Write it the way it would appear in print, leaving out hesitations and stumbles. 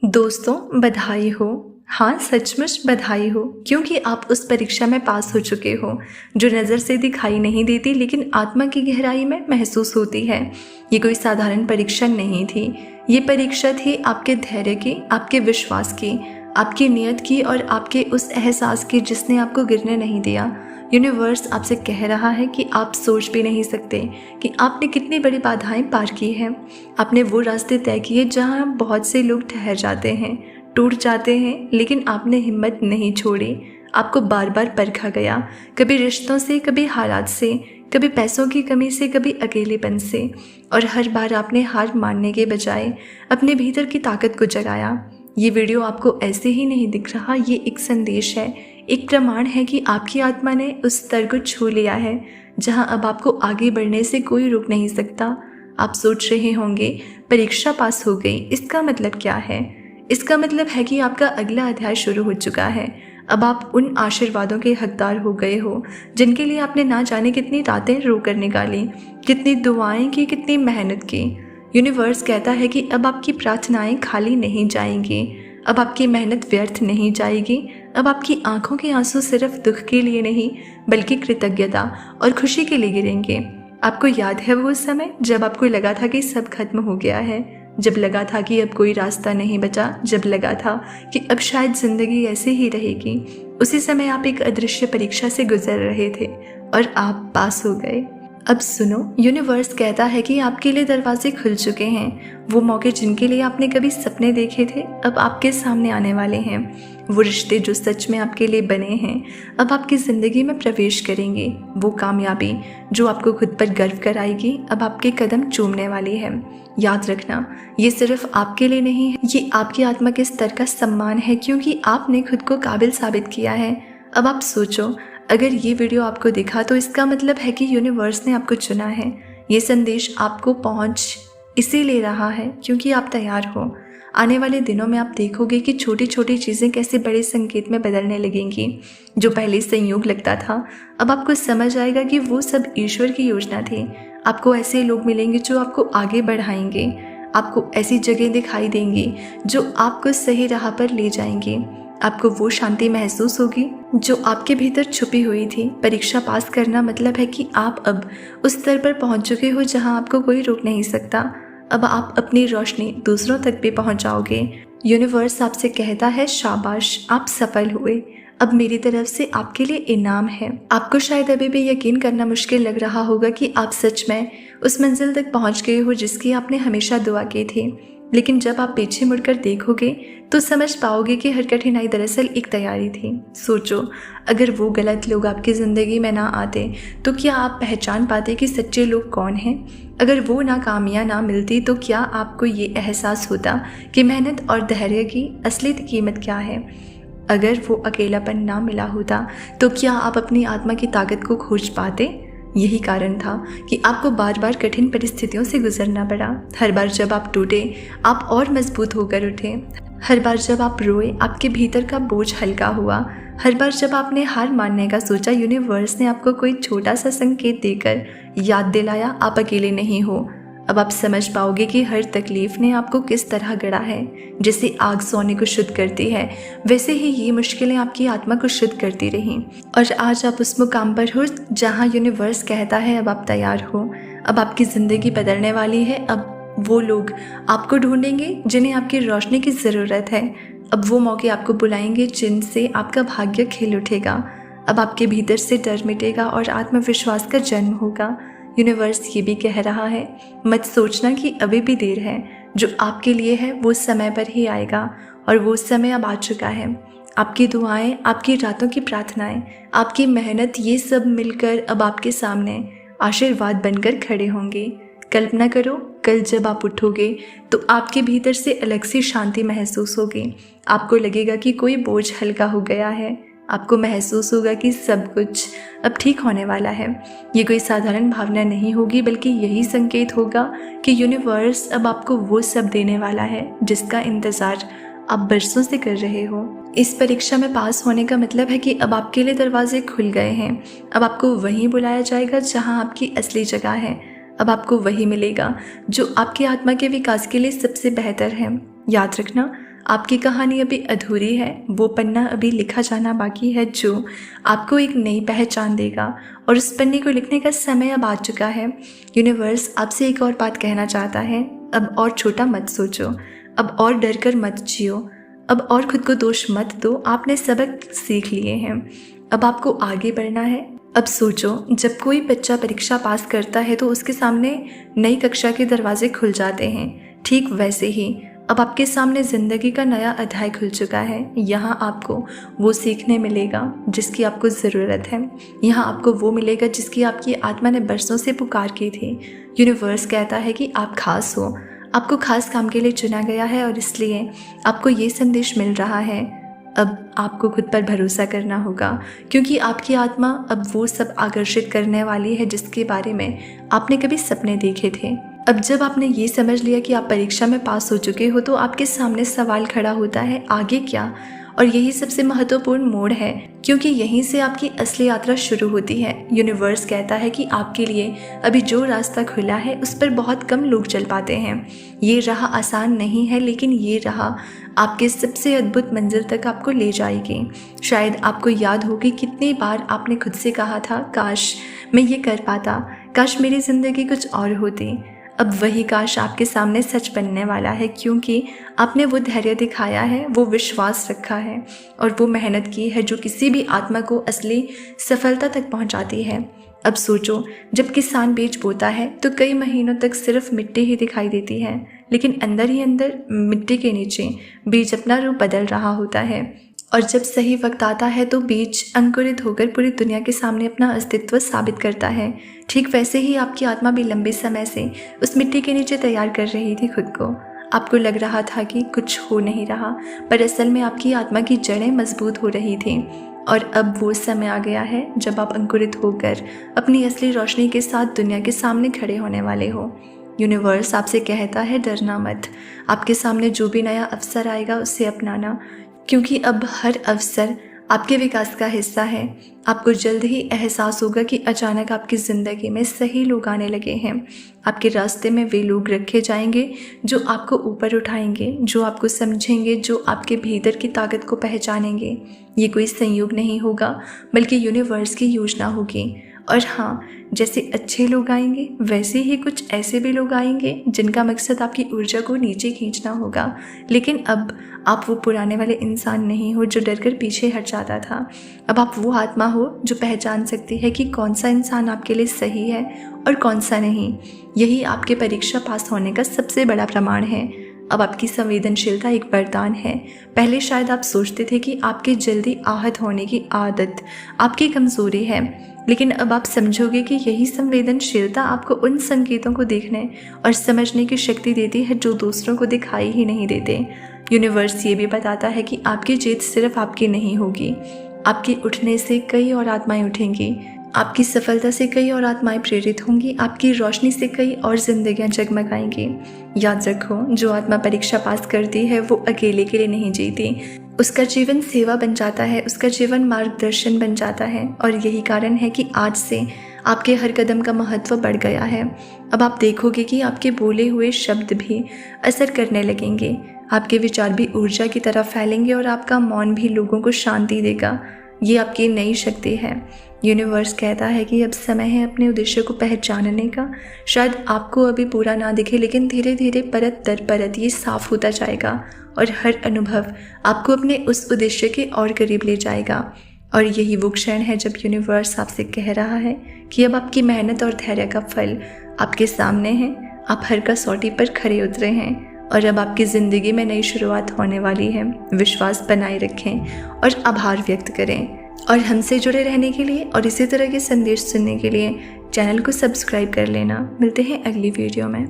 दोस्तों बधाई हो। हाँ, सचमुच बधाई हो, क्योंकि आप उस परीक्षा में पास हो चुके हो जो नज़र से दिखाई नहीं देती लेकिन आत्मा की गहराई में महसूस होती है। ये कोई साधारण परीक्षा नहीं थी। ये परीक्षा थी आपके धैर्य की, आपके विश्वास की, आपकी नीयत की और आपके उस एहसास की जिसने आपको गिरने नहीं दिया। यूनिवर्स आपसे कह रहा है कि आप सोच भी नहीं सकते कि आपने कितनी बड़ी बाधाएं पार की हैं। आपने वो रास्ते तय किए जहां बहुत से लोग ठहर जाते हैं, टूट जाते हैं, लेकिन आपने हिम्मत नहीं छोड़ी। आपको बार बार परखा गया, कभी रिश्तों से, कभी हालात से, कभी पैसों की कमी से, कभी अकेलेपन से, और हर बार आपने हार मानने के बजाय अपने भीतर की ताकत को जगाया। ये वीडियो आपको ऐसे ही नहीं दिख रहा, ये एक संदेश है, एक प्रमाण है कि आपकी आत्मा ने उस स्तर को छू लिया है जहां अब आपको आगे बढ़ने से कोई रोक नहीं सकता। आप सोच रहे होंगे परीक्षा पास हो गई, इसका मतलब क्या है? इसका मतलब है कि आपका अगला अध्याय शुरू हो चुका है। अब आप उन आशीर्वादों के हकदार हो गए हो जिनके लिए आपने ना जाने कितनी रातें रो कर निकाली, कितनी दुआएं की, कितनी मेहनत की। यूनिवर्स कहता है कि अब आपकी प्रार्थनाएं खाली नहीं जाएंगी, अब आपकी मेहनत व्यर्थ नहीं जाएगी, अब आपकी आंखों के आंसू सिर्फ दुख के लिए नहीं बल्कि कृतज्ञता और खुशी के लिए गिरेंगे। आपको याद है वो समय जब आपको लगा था कि सब खत्म हो गया है, जब लगा था कि अब कोई रास्ता नहीं बचा, जब लगा था कि अब शायद जिंदगी ऐसे ही रहेगी। उसी समय आप एक अदृश्य परीक्षा से गुजर रहे थे और आप पास हो गए। अब सुनो, यूनिवर्स कहता है कि आपके लिए दरवाजे खुल चुके हैं। वो मौके जिनके लिए आपने कभी सपने देखे थे अब आपके सामने आने वाले हैं। वो रिश्ते जो सच में आपके लिए बने हैं अब आपकी ज़िंदगी में प्रवेश करेंगे। वो कामयाबी जो आपको खुद पर गर्व कराएगी अब आपके कदम चूमने वाली है। याद रखना, ये सिर्फ आपके लिए नहीं है, ये आपकी आत्मा के स्तर का सम्मान है, क्योंकि आपने खुद को काबिल साबित किया है। अब आप सोचो, अगर ये वीडियो आपको दिखा तो इसका मतलब है कि यूनिवर्स ने आपको चुना है। ये संदेश आपको पहुंच इसीलिए रहा है क्योंकि आप तैयार हो। आने वाले दिनों में आप देखोगे कि छोटी छोटी चीज़ें कैसे बड़े संकेत में बदलने लगेंगी। जो पहले संयोग लगता था अब आपको समझ आएगा कि वो सब ईश्वर की योजना थी। आपको ऐसे लोग मिलेंगे जो आपको आगे बढ़ाएंगे, आपको ऐसी जगह दिखाई देंगी जो आपको सही राह पर ले जाएंगी। आपको वो शांति महसूस होगी जो आपके भीतर छुपी हुई थी। परीक्षा पास करना मतलब है कि आप अब उस स्तर पर पहुंच चुके हो जहां आपको कोई रोक नहीं सकता। अब आप अपनी रोशनी दूसरों तक भी पहुंचाओगे। यूनिवर्स आपसे कहता है, शाबाश, आप सफल हुए। अब मेरी तरफ से आपके लिए इनाम है। आपको शायद अभी भी यकीन करना मुश्किल लग रहा होगा कि आप सच में उस मंजिल तक पहुंच गए हो जिसकी आपने हमेशा दुआ की थी, लेकिन जब आप पीछे मुड़कर देखोगे तो समझ पाओगे कि हर कठिनाई दरअसल एक तैयारी थी। सोचो, अगर वो गलत लोग आपकी ज़िंदगी में ना आते तो क्या आप पहचान पाते कि सच्चे लोग कौन हैं? अगर वो नाकामियाँ ना मिलती तो क्या आपको ये एहसास होता कि मेहनत और धैर्य की असली कीमत क्या है? अगर वो अकेलापन ना मिला होता तो क्या आप अपनी आत्मा की ताकत को खोज पाते? यही कारण था कि आपको बार बार कठिन परिस्थितियों से गुजरना पड़ा। हर बार जब आप टूटे आप और मजबूत होकर उठे। हर बार जब आप रोए आपके भीतर का बोझ हल्का हुआ। हर बार जब आपने हार मानने का सोचा यूनिवर्स ने आपको कोई छोटा सा संकेत देकर याद दिलाया, आप अकेले नहीं हो। अब आप समझ पाओगे कि हर तकलीफ ने आपको किस तरह गढ़ा है। जैसे आग सोने को शुद्ध करती है वैसे ही ये मुश्किलें आपकी आत्मा को शुद्ध करती रहीं। और आज आप उस मुकाम पर हो जहां यूनिवर्स कहता है अब आप तैयार हो। अब आपकी ज़िंदगी बदलने वाली है। अब वो लोग आपको ढूंढेंगे जिन्हें आपकी रोशनी की ज़रूरत है। अब वो मौके आपको बुलाएंगे जिनसे आपका भाग्य खिल उठेगा। अब आपके भीतर से डर मिटेगा और आत्मविश्वास का जन्म होगा। यूनिवर्स ये भी कह रहा है, मत सोचना कि अभी भी देर है। जो आपके लिए है वो समय पर ही आएगा और वो समय अब आ चुका है। आपकी दुआएं, आपकी रातों की प्रार्थनाएं, आपकी मेहनत, ये सब मिलकर अब आपके सामने आशीर्वाद बनकर खड़े होंगे। कल्पना करो, कल जब आप उठोगे तो आपके भीतर से अलग सी शांति महसूस होगी। आपको लगेगा कि कोई बोझ हल्का हो गया है। आपको महसूस होगा कि सब कुछ अब ठीक होने वाला है। ये कोई साधारण भावना नहीं होगी बल्कि यही संकेत होगा कि यूनिवर्स अब आपको वो सब देने वाला है जिसका इंतज़ार आप बरसों से कर रहे हो। इस परीक्षा में पास होने का मतलब है कि अब आपके लिए दरवाजे खुल गए हैं। अब आपको वहीं बुलाया जाएगा जहां आपकी असली जगह है। अब आपको वही मिलेगा जो आपकी आत्मा के विकास के लिए सबसे बेहतर है। याद रखना, आपकी कहानी अभी अधूरी है, वो पन्ना अभी लिखा जाना बाकी है जो आपको एक नई पहचान देगा, और उस पन्ने को लिखने का समय अब आ चुका है। यूनिवर्स आपसे एक और बात कहना चाहता है, अब और छोटा मत सोचो, अब और डर कर मत जियो, अब और खुद को दोष मत दो, आपने सबक सीख लिए हैं, अब आपको आगे बढ़ना है। अब सोचो, जब कोई बच्चा परीक्षा पास करता है तो उसके सामने नई कक्षा के दरवाजे खुल जाते हैं, ठीक वैसे ही अब आपके सामने ज़िंदगी का नया अध्याय खुल चुका है। यहाँ आपको वो सीखने मिलेगा जिसकी आपको ज़रूरत है, यहाँ आपको वो मिलेगा जिसकी आपकी आत्मा ने बरसों से पुकार की थी। यूनिवर्स कहता है कि आप खास हो, आपको खास काम के लिए चुना गया है, और इसलिए आपको ये संदेश मिल रहा है, अब आपको खुद पर भरोसा करना होगा, क्योंकि आपकी आत्मा अब वो सब आकर्षित करने वाली है जिसके बारे में आपने कभी सपने देखे थे। अब जब आपने ये समझ लिया कि आप परीक्षा में पास हो चुके हो तो आपके सामने सवाल खड़ा होता है, आगे क्या? और यही सबसे महत्वपूर्ण मोड़ है, क्योंकि यहीं से आपकी असली यात्रा शुरू होती है। यूनिवर्स कहता है कि आपके लिए अभी जो रास्ता खुला है उस पर बहुत कम लोग चल पाते हैं। ये राह आसान नहीं है, लेकिन ये राह आपके सबसे अद्भुत मंजिल तक आपको ले जाएगी। शायद आपको याद हो कि कितनी बार आपने खुद से कहा था, काश मैं ये कर पाता, काश मेरी ज़िंदगी कुछ और होती। अब वही काश आपके सामने सच बनने वाला है, क्योंकि आपने वो धैर्य दिखाया है, वो विश्वास रखा है और वो मेहनत की है जो किसी भी आत्मा को असली सफलता तक पहुंचाती है। अब सोचो, जब किसान बीज बोता है तो कई महीनों तक सिर्फ मिट्टी ही दिखाई देती है, लेकिन अंदर ही अंदर मिट्टी के नीचे बीज अपना रूप बदल रहा होता है, और जब सही वक्त आता है तो बीज अंकुरित होकर पूरी दुनिया के सामने अपना अस्तित्व साबित करता है। ठीक वैसे ही आपकी आत्मा भी लंबे समय से उस मिट्टी के नीचे तैयार कर रही थी खुद को। आपको लग रहा था कि कुछ हो नहीं रहा, पर असल में आपकी आत्मा की जड़ें मजबूत हो रही थी, और अब वो समय आ गया है जब आप अंकुरित होकर अपनी असली रोशनी के साथ दुनिया के सामने खड़े होने वाले हो। यूनिवर्स आपसे कहता है, डरना मत, आपके सामने जो भी नया अवसर आएगा उसे अपनाना, क्योंकि अब हर अवसर आपके विकास का हिस्सा है। आपको जल्द ही एहसास होगा कि अचानक आपकी ज़िंदगी में सही लोग आने लगे हैं। आपके रास्ते में वे लोग रखे जाएंगे जो आपको ऊपर उठाएंगे, जो आपको समझेंगे, जो आपके भीतर की ताकत को पहचानेंगे। ये कोई संयोग नहीं होगा, बल्कि यूनिवर्स की योजना होगी। और हाँ, जैसे अच्छे लोग आएंगे वैसे ही कुछ ऐसे भी लोग आएंगे जिनका मकसद आपकी ऊर्जा को नीचे खींचना होगा। लेकिन अब आप वो पुराने वाले इंसान नहीं हो जो डरकर पीछे हट जाता था। अब आप वो आत्मा हो जो पहचान सकती है कि कौन सा इंसान आपके लिए सही है और कौन सा नहीं। यही आपके परीक्षा पास होने का सबसे बड़ा प्रमाण है। अब आपकी संवेदनशीलता एक वरदान है। पहले शायद आप सोचते थे कि आपके जल्दी आहत होने की आदत आपकी कमज़ोरी है, लेकिन अब आप समझोगे कि यही संवेदनशीलता आपको उन संकेतों को देखने और समझने की शक्ति देती है जो दूसरों को दिखाई ही नहीं देते। यूनिवर्स ये भी बताता है कि आपकी जीत सिर्फ आपकी नहीं होगी, आपके उठने से कई और आत्माएं उठेंगी, आपकी सफलता से कई और आत्माएं प्रेरित होंगी, आपकी रोशनी से कई और जिंदगियां जगमगाएंगी। याद रखो, जो आत्मा परीक्षा पास करती है वो अकेले के लिए नहीं जीती, उसका जीवन सेवा बन जाता है, उसका जीवन मार्गदर्शन बन जाता है। और यही कारण है कि आज से आपके हर कदम का महत्व बढ़ गया है। अब आप देखोगे कि आपके बोले हुए शब्द भी असर करने लगेंगे, आपके विचार भी ऊर्जा की तरह फैलेंगे और आपका मौन भी लोगों को शांति देगा। ये आपकी नई शक्ति है। यूनिवर्स कहता है कि अब समय है अपने उद्देश्य को पहचानने का। शायद आपको अभी पूरा ना दिखे, लेकिन धीरे धीरे परत दर परत ये साफ होता जाएगा और हर अनुभव आपको अपने उस उद्देश्य के और करीब ले जाएगा। और यही वो क्षण है जब यूनिवर्स आपसे कह रहा है कि अब आपकी मेहनत और धैर्य का फल आपके सामने है। आप हर कसौटी पर खरे उतरे हैं और अब आपकी ज़िंदगी में नई शुरुआत होने वाली है। विश्वास बनाए रखें और आभार व्यक्त करें। और हमसे जुड़े रहने के लिए और इसी तरह के संदेश सुनने के लिए चैनल को सब्सक्राइब कर लेना। मिलते हैं अगली वीडियो में।